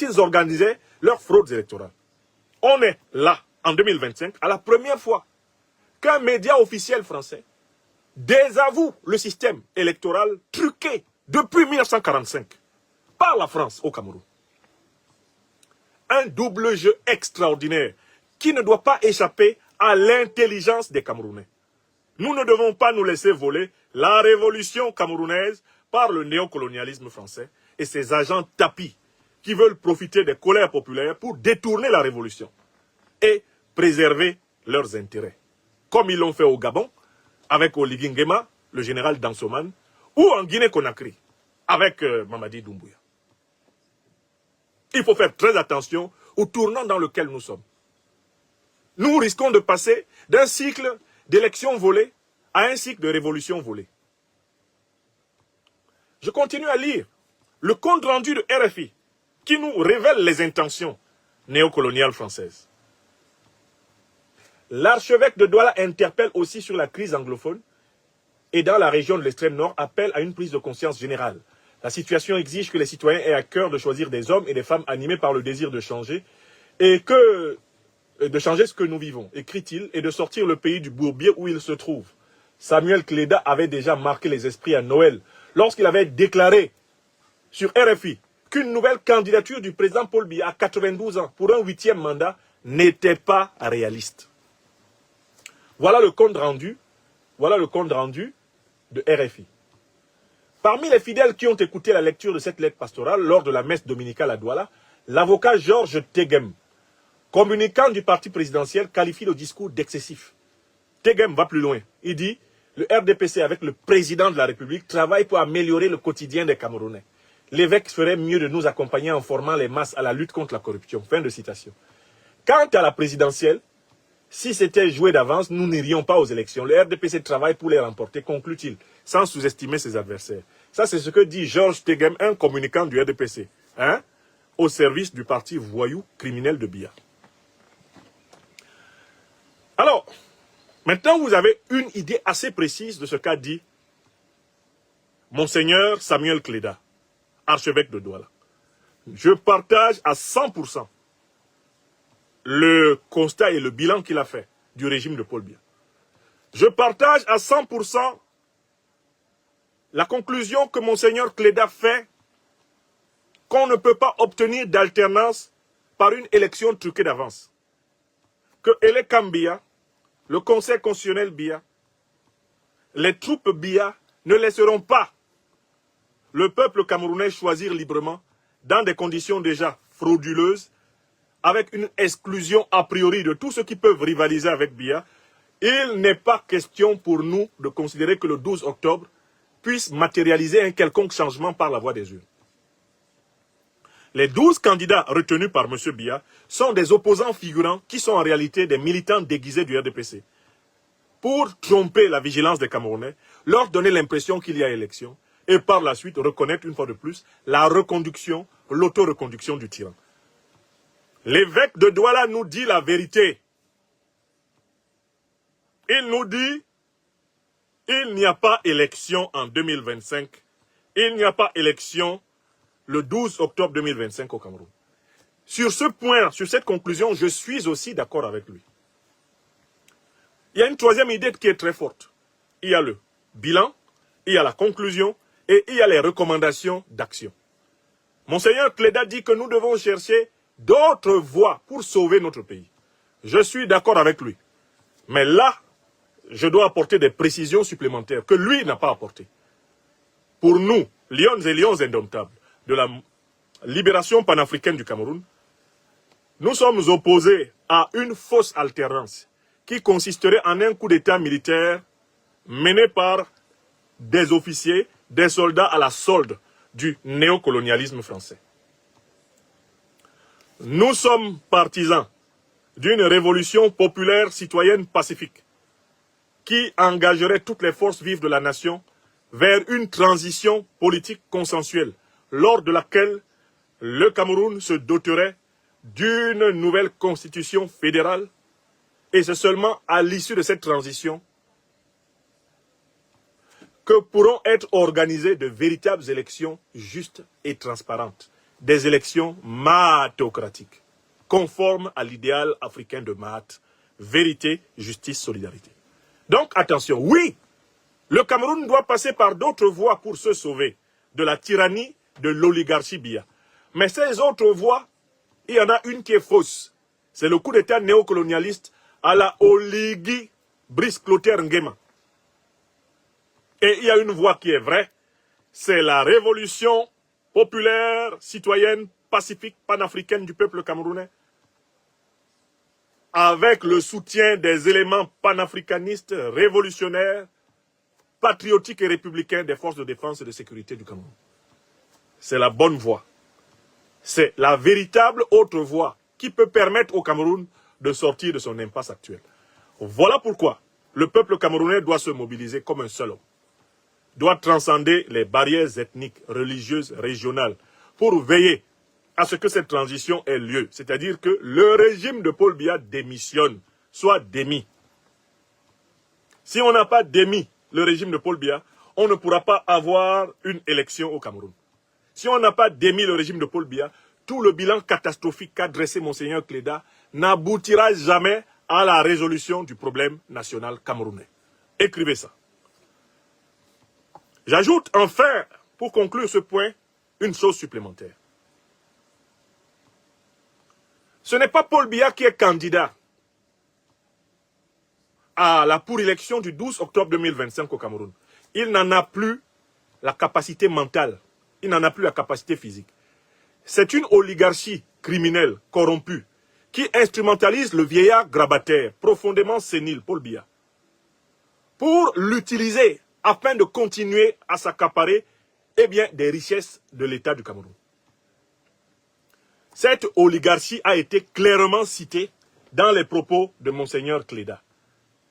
ils organisaient leurs fraudes électorales. On est là, en 2025, à la première fois qu'un média officiel français désavoue le système électoral truqué depuis 1945 par la France au Cameroun. Un double jeu extraordinaire qui ne doit pas échapper à l'intelligence des Camerounais. Nous ne devons pas nous laisser voler la révolution camerounaise par le néocolonialisme français et ses agents tapis qui veulent profiter des colères populaires pour détourner la révolution et préserver leurs intérêts. Comme ils l'ont fait au Gabon, avec Oligui Nguema, le général Dansoman, ou en Guinée-Conakry, avec Mamadi Doumbouya. Il faut faire très attention au tournant dans lequel nous sommes. Nous risquons de passer d'un cycle d'élections volées à un cycle de révolution volée. Je continue à lire le compte rendu de RFI qui nous révèle les intentions néocoloniales françaises. L'archevêque de Douala interpelle aussi sur la crise anglophone et dans la région de l'extrême nord appelle à une prise de conscience générale. La situation exige que les citoyens aient à cœur de choisir des hommes et des femmes animés par le désir de changer de changer ce que nous vivons, écrit-il, et de sortir le pays du bourbier où il se trouve. Samuel Cléda avait déjà marqué les esprits à Noël lorsqu'il avait déclaré sur RFI qu'une nouvelle candidature du président Paul Biya à 92 ans pour un 8e mandat n'était pas réaliste. Voilà le compte rendu de RFI. Parmi les fidèles qui ont écouté la lecture de cette lettre pastorale lors de la messe dominicale à Douala, l'avocat Georges Tegem, communicant du parti présidentiel, qualifie le discours d'excessif. Tegem va plus loin. Il dit « Le RDPC avec le président de la République travaille pour améliorer le quotidien des Camerounais. L'évêque ferait mieux de nous accompagner en formant les masses à la lutte contre la corruption. » Fin de citation. Quant à la présidentielle, si c'était joué d'avance, nous n'irions pas aux élections. Le RDPC travaille pour les remporter, conclut-il, sans sous-estimer ses adversaires. Ça, c'est ce que dit Georges Tegem, un communicant du RDPC, au service du parti voyou criminel de Biya. Alors, maintenant vous avez une idée assez précise de ce qu'a dit Monseigneur Samuel Cléda, archevêque de Douala. Je partage à 100% le constat et le bilan qu'il a fait du régime de Paul Biya. Je partage à 100% la conclusion que Monseigneur Cléda fait qu'on ne peut pas obtenir d'alternance par une élection truquée d'avance. Que Elekam Biya, le Conseil constitutionnel Biya, les troupes Biya ne laisseront pas le peuple camerounais choisir librement dans des conditions déjà frauduleuses, avec une exclusion a priori de tous ceux qui peuvent rivaliser avec Biya. Il n'est pas question pour nous de considérer que le 12 octobre puisse matérialiser un quelconque changement par la voie des urnes. Les 12 candidats retenus par M. Biya sont des opposants figurants qui sont en réalité des militants déguisés du RDPC. Pour tromper la vigilance des Camerounais, leur donner l'impression qu'il y a élection et par la suite reconnaître une fois de plus la reconduction, l'auto-reconduction du tyran. L'évêque de Douala nous dit la vérité. Il nous dit il n'y a pas élection en 2025. Il n'y a pas élection le 12 octobre 2025 au Cameroun. Sur ce point, sur cette conclusion, je suis aussi d'accord avec lui. Il y a une troisième idée qui est très forte. Il y a le bilan, il y a la conclusion et il y a les recommandations d'action. Monseigneur Cléda dit que nous devons chercher d'autres voies pour sauver notre pays. Je suis d'accord avec lui. Mais là, je dois apporter des précisions supplémentaires que lui n'a pas apportées. Pour nous, lions et lions indomptables de la libération panafricaine du Cameroun, nous sommes opposés à une fausse alternance qui consisterait en un coup d'État militaire mené par des officiers, des soldats à la solde du néocolonialisme français. Nous sommes partisans d'une révolution populaire citoyenne pacifique qui engagerait toutes les forces vives de la nation vers une transition politique consensuelle, lors de laquelle le Cameroun se doterait d'une nouvelle constitution fédérale, et c'est seulement à l'issue de cette transition que pourront être organisées de véritables élections justes et transparentes. des élections mahatocratiques, conformes à l'idéal africain de Mahat, vérité, justice, solidarité. Donc attention, oui, le Cameroun doit passer par d'autres voies pour se sauver de la tyrannie de l'oligarchie Biya. Mais ces autres voies, il y en a une qui est fausse. C'est le coup d'état néocolonialiste à la Oligui Brice Clotaire Nguema. Et il y a une voie qui est vraie, c'est la révolution populaire, citoyenne, pacifique, panafricaine du peuple camerounais, avec le soutien des éléments panafricanistes, révolutionnaires, patriotiques et républicains des forces de défense et de sécurité du Cameroun. C'est la bonne voie. C'est la véritable autre voie qui peut permettre au Cameroun de sortir de son impasse actuelle. Voilà pourquoi le peuple camerounais doit se mobiliser comme un seul homme. Doit transcender les barrières ethniques, religieuses, régionales, pour veiller à ce que cette transition ait lieu. C'est-à-dire que le régime de Paul Biya démissionne, soit démis. Si on n'a pas démis le régime de Paul Biya, on ne pourra pas avoir une élection au Cameroun. Si on n'a pas démis le régime de Paul Biya, tout le bilan catastrophique qu'a dressé Monseigneur Cléda n'aboutira jamais à la résolution du problème national camerounais. Écrivez ça. J'ajoute enfin, pour conclure ce point, une chose supplémentaire. Ce n'est pas Paul Biya qui est candidat à la pour-élection du 12 octobre 2025 au Cameroun. Il n'en a plus la capacité mentale. Il n'en a plus la capacité physique. C'est une oligarchie criminelle, corrompue, qui instrumentalise le vieillard grabataire, profondément sénile, Paul Biya, pour l'utiliser afin de continuer à s'accaparer des richesses de l'État du Cameroun. Cette oligarchie a été clairement citée dans les propos de Monseigneur Cléda.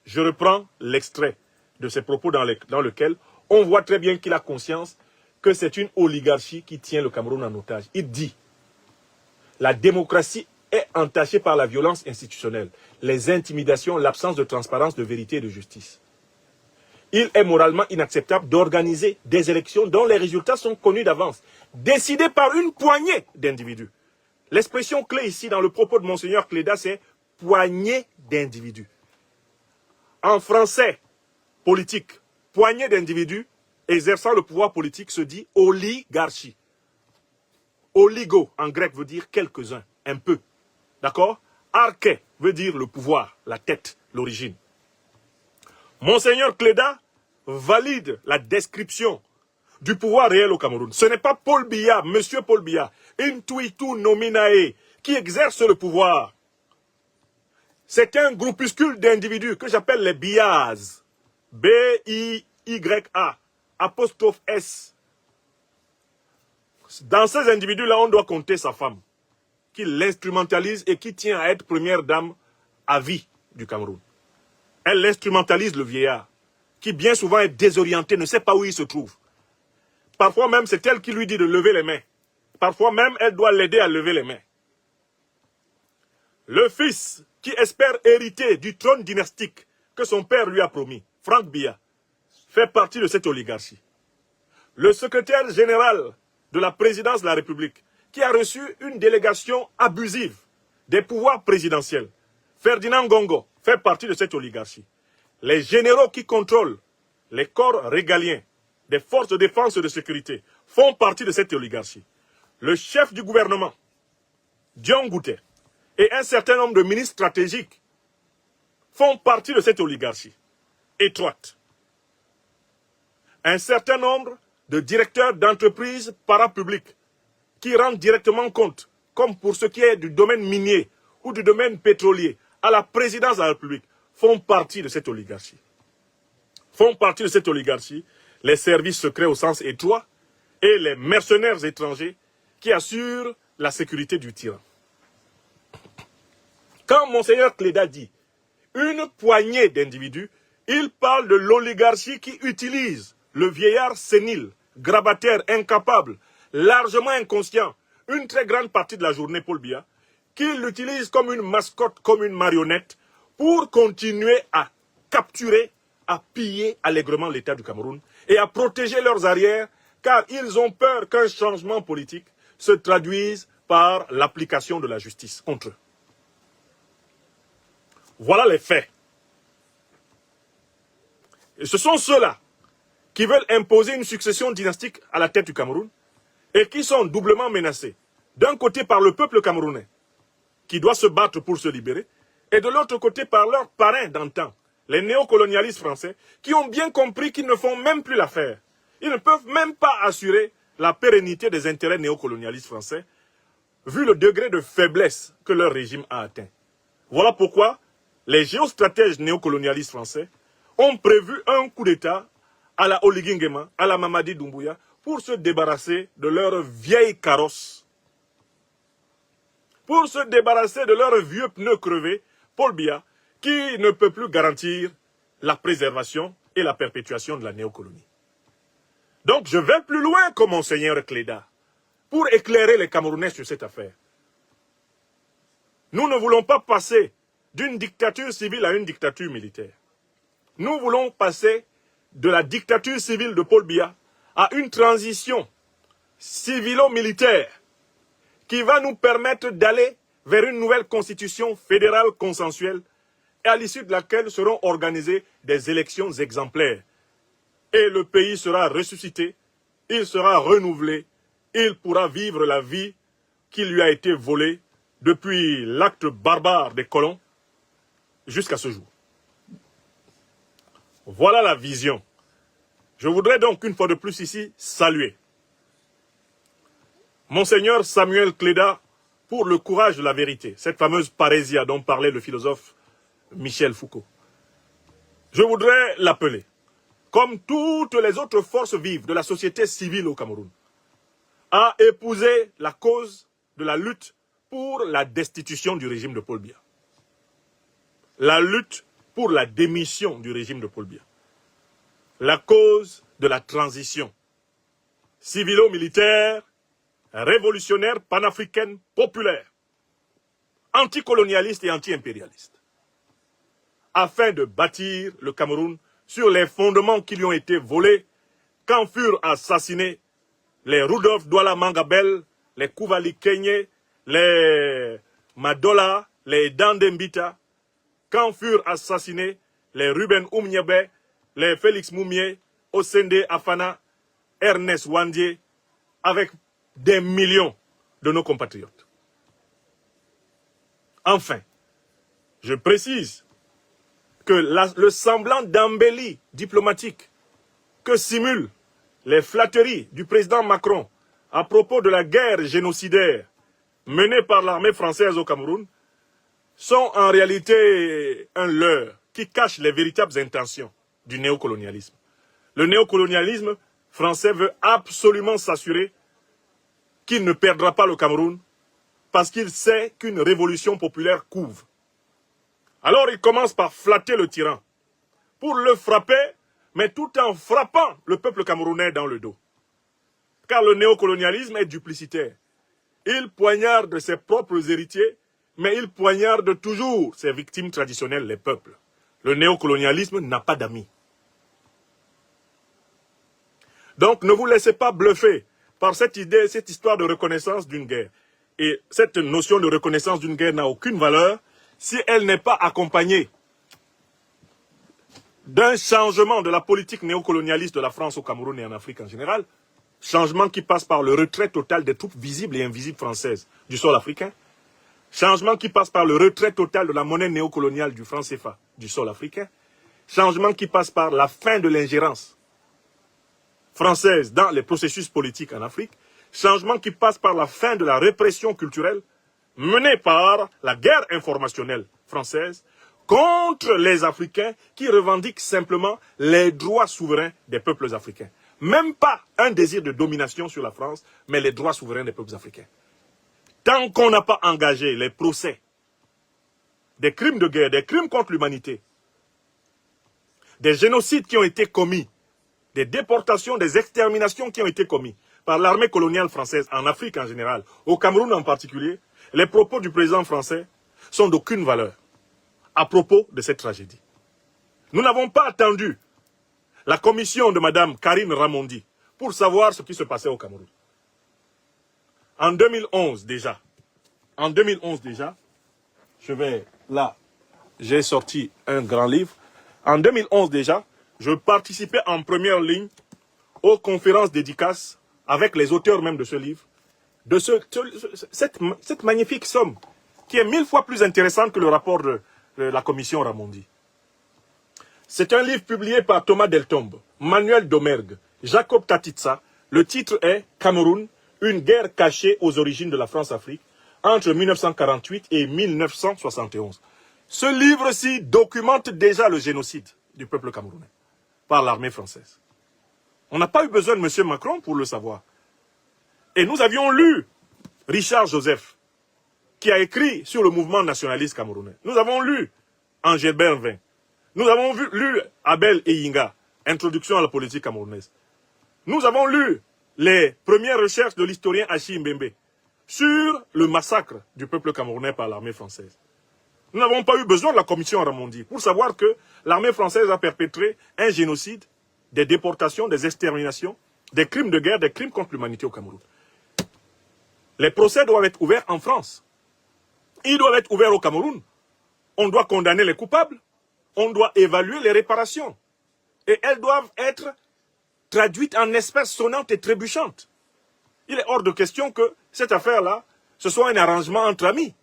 Je reprends l'extrait de ces propos dans lequel on voit très bien qu'il a conscience que c'est une oligarchie qui tient le Cameroun en otage. Il dit « La démocratie est entachée par la violence institutionnelle, les intimidations, l'absence de transparence, de vérité et de justice. Il est moralement inacceptable d'organiser des élections dont les résultats sont connus d'avance, décidés par une poignée d'individus. » L'expression clé ici dans le propos de Monseigneur Cléda, c'est « poignée d'individus ». En français politique, poignée d'individus exerçant le pouvoir politique se dit oligarchie. Oligo en grec veut dire quelques-uns, un peu. D'accord? Arché veut dire le pouvoir, la tête, l'origine. Monseigneur Cléda valide la description du pouvoir réel au Cameroun. Ce n'est pas Paul Biya, monsieur Paul Biya, intuitu nominae, qui exerce le pouvoir. C'est un groupuscule d'individus que j'appelle les Biyas. B-I-Y-A, apostrophe S. Dans ces individus-là, on doit compter sa femme, qui l'instrumentalise et qui tient à être première dame à vie du Cameroun. Elle instrumentalise le vieillard, qui bien souvent est désorienté, ne sait pas où il se trouve. Parfois même, c'est elle qui lui dit de lever les mains. Parfois même, elle doit l'aider à lever les mains. Le fils qui espère hériter du trône dynastique que son père lui a promis, Franck Biya, fait partie de cette oligarchie. Le secrétaire général de la présidence de la République, qui a reçu une délégation abusive des pouvoirs présidentiels, Ferdinand Gongo, fait partie de cette oligarchie. Les généraux qui contrôlent les corps régaliens des forces de défense et de sécurité font partie de cette oligarchie. Le chef du gouvernement, Dion Ngouté, et un certain nombre de ministres stratégiques font partie de cette oligarchie étroite. Un certain nombre de directeurs d'entreprises parapubliques qui rendent directement compte, comme pour ce qui est du domaine minier ou du domaine pétrolier, à la présidence de la République, font partie de cette oligarchie. Font partie de cette oligarchie les services secrets au sens étroit et les mercenaires étrangers qui assurent la sécurité du tyran. Quand Monseigneur Cléda dit une poignée d'individus, il parle de l'oligarchie qui utilise le vieillard sénile, grabataire, incapable, largement inconscient, une très grande partie de la journée, Paul Biya, qui l'utilise comme une mascotte, comme une marionnette, pour continuer à capturer, à piller allègrement l'État du Cameroun et à protéger leurs arrières, car ils ont peur qu'un changement politique se traduisent par l'application de la justice contre eux. Voilà les faits. Et ce sont ceux-là qui veulent imposer une succession dynastique à la tête du Cameroun et qui sont doublement menacés. D'un côté par le peuple camerounais, qui doit se battre pour se libérer, et de l'autre côté par leurs parrains d'antan, les néocolonialistes français, qui ont bien compris qu'ils ne font même plus l'affaire. Ils ne peuvent même pas assurer la pérennité des intérêts néocolonialistes français, vu le degré de faiblesse que leur régime a atteint. Voilà pourquoi les géostratèges néocolonialistes français ont prévu un coup d'État à la Oligui Nguema, à la Mamadi Doumbouya, pour se débarrasser de leur vieille carrosse, pour se débarrasser de leur vieux pneu crevé, Paul Biya, qui ne peut plus garantir la préservation et la perpétuation de la néocolonie. Donc je vais plus loin que Monseigneur Cléda, pour éclairer les Camerounais sur cette affaire. Nous ne voulons pas passer d'une dictature civile à une dictature militaire. Nous voulons passer de la dictature civile de Paul Biya à une transition civilo-militaire qui va nous permettre d'aller vers une nouvelle constitution fédérale consensuelle et à l'issue de laquelle seront organisées des élections exemplaires. Et le pays sera ressuscité, il sera renouvelé, il pourra vivre la vie qui lui a été volée depuis l'acte barbare des colons jusqu'à ce jour. Voilà la vision. Je voudrais donc une fois de plus ici saluer Monseigneur Samuel Cléda pour le courage de la vérité, cette fameuse parésia dont parlait le philosophe Michel Foucault. Je voudrais l'appeler, comme toutes les autres forces vives de la société civile au Cameroun, à épouser la cause de la lutte pour la destitution du régime de Paul Biya. La lutte pour la démission du régime de Paul Biya. La cause de la transition civilo-militaire, révolutionnaire, panafricaine, populaire, anticolonialiste et anti-impérialiste, afin de bâtir le Cameroun sur les fondements qui lui ont été volés quand furent assassinés les Rudolf Douala Mangabel, les Kouvali Kenye, les Madola, les Dandembita, quand furent assassinés les Ruben Oumniebe, les Félix Moumié, Osende Afana, Ernest Wandier, avec des millions de nos compatriotes. Enfin, je précise que le semblant d'embellie diplomatique que simulent les flatteries du président Macron à propos de la guerre génocidaire menée par l'armée française au Cameroun sont en réalité un leurre qui cache les véritables intentions du néocolonialisme. Le néocolonialisme français veut absolument s'assurer qu'il ne perdra pas le Cameroun parce qu'il sait qu'une révolution populaire couve. Alors il commence par flatter le tyran pour le frapper, mais tout en frappant le peuple camerounais dans le dos. Car le néocolonialisme est duplicitaire. Il poignarde ses propres héritiers, mais il poignarde toujours ses victimes traditionnelles, les peuples. Le néocolonialisme n'a pas d'amis. Donc ne vous laissez pas bluffer par cette idée, cette histoire de reconnaissance d'une guerre. Et cette notion de reconnaissance d'une guerre n'a aucune valeur si elle n'est pas accompagnée d'un changement de la politique néocolonialiste de la France au Cameroun et en Afrique en général, changement qui passe par le retrait total des troupes visibles et invisibles françaises du sol africain, changement qui passe par le retrait total de la monnaie néocoloniale du franc CFA du sol africain, changement qui passe par la fin de l'ingérence française dans les processus politiques en Afrique, changement qui passe par la fin de la répression culturelle menée par la guerre informationnelle française contre les Africains qui revendiquent simplement les droits souverains des peuples africains. Même pas un désir de domination sur la France, mais les droits souverains des peuples africains. Tant qu'on n'a pas engagé les procès des crimes de guerre, des crimes contre l'humanité, des génocides qui ont été commis, des déportations, des exterminations qui ont été commis par l'armée coloniale française en Afrique en général, au Cameroun en particulier, les propos du président français sont d'aucune valeur à propos de cette tragédie. Nous n'avons pas attendu la commission de Mme Karine Ramondi pour savoir ce qui se passait au Cameroun. En 2011 déjà, je vais là, j'ai sorti un grand livre. En 2011 déjà, je participais en première ligne aux conférences dédicaces avec les auteurs même de ce livre, de cette magnifique somme qui est 1000 fois plus intéressante que le rapport de la commission Ramondi. C'est un livre publié par Thomas Deltombe, Manuel Domergue, Jacob Tatitsa. Le titre est Cameroun, une guerre cachée aux origines de la France-Afrique entre 1948 et 1971. Ce livre-ci documente déjà le génocide du peuple camerounais par l'armée française. On n'a pas eu besoin de M. Macron pour le savoir. Et nous avions lu Richard Joseph, qui a écrit sur le mouvement nationaliste camerounais. Nous avons lu Angèle Bervin. Nous avons lu Abel Eyinga, Introduction à la politique camerounaise. Nous avons lu les premières recherches de l'historien Achille Mbembe sur le massacre du peuple camerounais par l'armée française. Nous n'avons pas eu besoin de la commission Ramondi pour savoir que l'armée française a perpétré un génocide, des déportations, des exterminations, des crimes de guerre, des crimes contre l'humanité au Cameroun. Les procès doivent être ouverts en France. Ils doivent être ouverts au Cameroun. On doit condamner les coupables. On doit évaluer les réparations. Et elles doivent être traduites en espèces sonnantes et trébuchantes. Il est hors de question que cette affaire-là, ce soit un arrangement entre amis.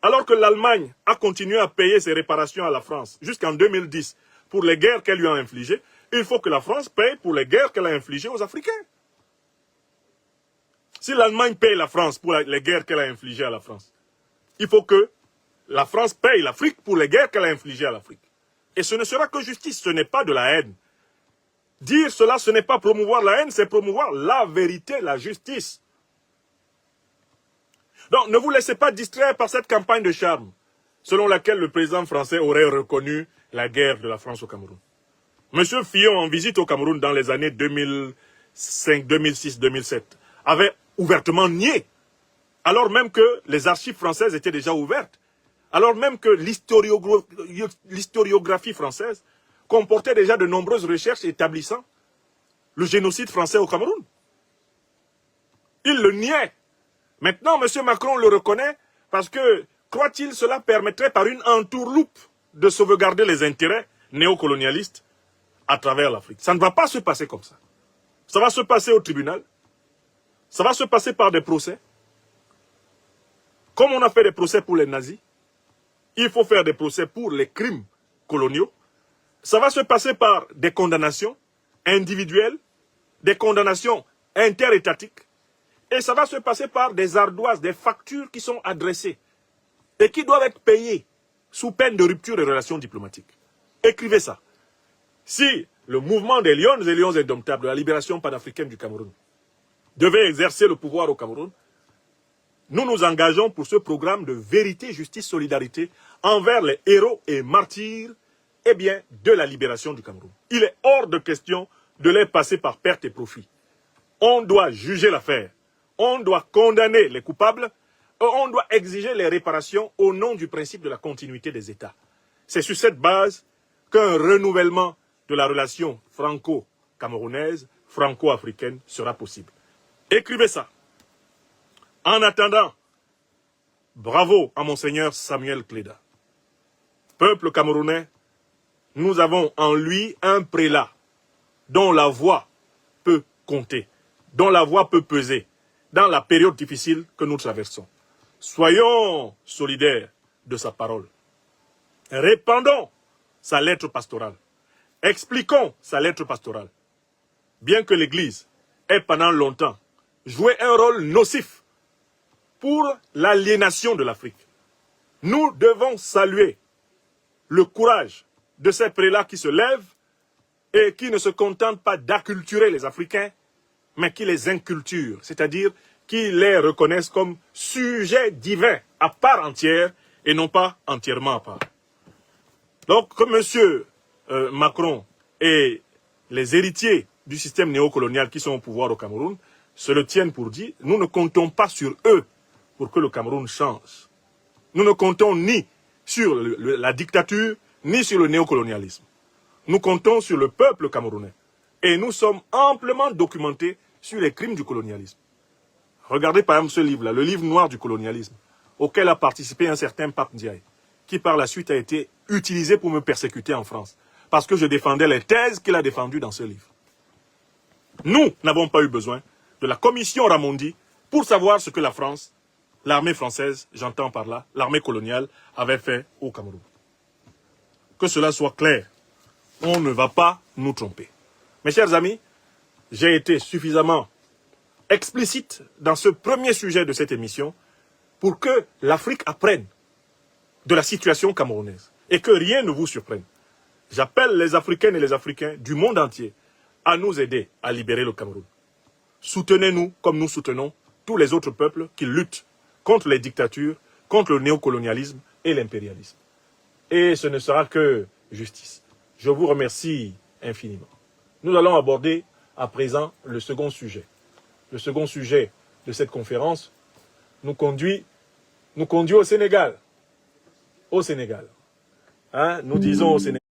Alors que l'Allemagne a continué à payer ses réparations à la France jusqu'en 2010 pour les guerres qu'elle lui a infligées, il faut que la France paye pour les guerres qu'elle a infligées aux Africains. Si l'Allemagne paye la France pour les guerres qu'elle a infligées à la France, il faut que la France paye l'Afrique pour les guerres qu'elle a infligées à l'Afrique. Et ce ne sera que justice, ce n'est pas de la haine. Dire cela, ce n'est pas promouvoir la haine, c'est promouvoir la vérité, la justice. Donc, ne vous laissez pas distraire par cette campagne de charme, selon laquelle le président français aurait reconnu la guerre de la France au Cameroun. Monsieur Fillon, en visite au Cameroun dans les années 2005, 2006, 2007, avait ouvertement nié, alors même que les archives françaises étaient déjà ouvertes, alors même que l'historiographie française comportait déjà de nombreuses recherches établissant le génocide français au Cameroun. Il le niait. Maintenant, M. Macron le reconnaît parce que, croit-il, cela permettrait par une entourloupe de sauvegarder les intérêts néocolonialistes à travers l'Afrique. Ça ne va pas se passer comme ça. Ça va se passer au tribunal. Ça va se passer par des procès. Comme on a fait des procès pour les nazis, il faut faire des procès pour les crimes coloniaux. Ça va se passer par des condamnations individuelles, des condamnations interétatiques, et ça va se passer par des ardoises, des factures qui sont adressées et qui doivent être payées sous peine de rupture des relations diplomatiques. Écrivez ça. Si le mouvement des lions et lions indomptables de la libération panafricaine du Cameroun devait exercer le pouvoir au Cameroun, nous nous engageons pour ce programme de vérité, justice, solidarité envers les héros et martyrs de la libération du Cameroun. Il est hors de question de les passer par perte et profit. On doit juger l'affaire. On doit condamner les coupables. Et on doit exiger les réparations au nom du principe de la continuité des États. C'est sur cette base qu'un renouvellement de la relation franco-camerounaise, franco-africaine sera possible. Écrivez ça. En attendant, bravo à Monseigneur Samuel Cléda. Peuple camerounais, nous avons en lui un prélat dont la voix peut compter, dont la voix peut peser dans la période difficile que nous traversons. Soyons solidaires de sa parole. Répandons sa lettre pastorale. Expliquons sa lettre pastorale. Bien que l'Église ait pendant longtemps joué un rôle nocif pour l'aliénation de l'Afrique, nous devons saluer le courage de ces prélats qui se lèvent et qui ne se contentent pas d'acculturer les Africains, mais qui les inculturent, c'est-à-dire qui les reconnaissent comme sujets divins à part entière et non pas entièrement à part. Donc, comme M. Macron et les héritiers du système néocolonial qui sont au pouvoir au Cameroun se le tiennent pour dire, nous ne comptons pas sur eux pour que le Cameroun change. Nous ne comptons ni sur la dictature, ni sur le néocolonialisme. Nous comptons sur le peuple camerounais. Et nous sommes amplement documentés sur les crimes du colonialisme. Regardez par exemple ce livre-là, le livre noir du colonialisme, auquel a participé un certain Pape Ndiaye, qui par la suite a été utilisé pour me persécuter en France, parce que je défendais les thèses qu'il a défendues dans ce livre. Nous n'avons pas eu besoin de la commission Ramondi pour savoir ce que la France, l'armée française, j'entends par là, l'armée coloniale, avait fait au Cameroun. Que cela soit clair, on ne va pas nous tromper. Mes chers amis, j'ai été suffisamment explicite dans ce premier sujet de cette émission pour que l'Afrique apprenne de la situation camerounaise et que rien ne vous surprenne. J'appelle les Africaines et les Africains du monde entier à nous aider à libérer le Cameroun. Soutenez-nous comme nous soutenons tous les autres peuples qui luttent contre les dictatures, contre le néocolonialisme et l'impérialisme. Et ce ne sera que justice. Je vous remercie infiniment. Nous allons aborder à présent le second sujet. Le second sujet de cette conférence nous conduit au Sénégal. Au Sénégal. Hein? Nous disons au Sénégal.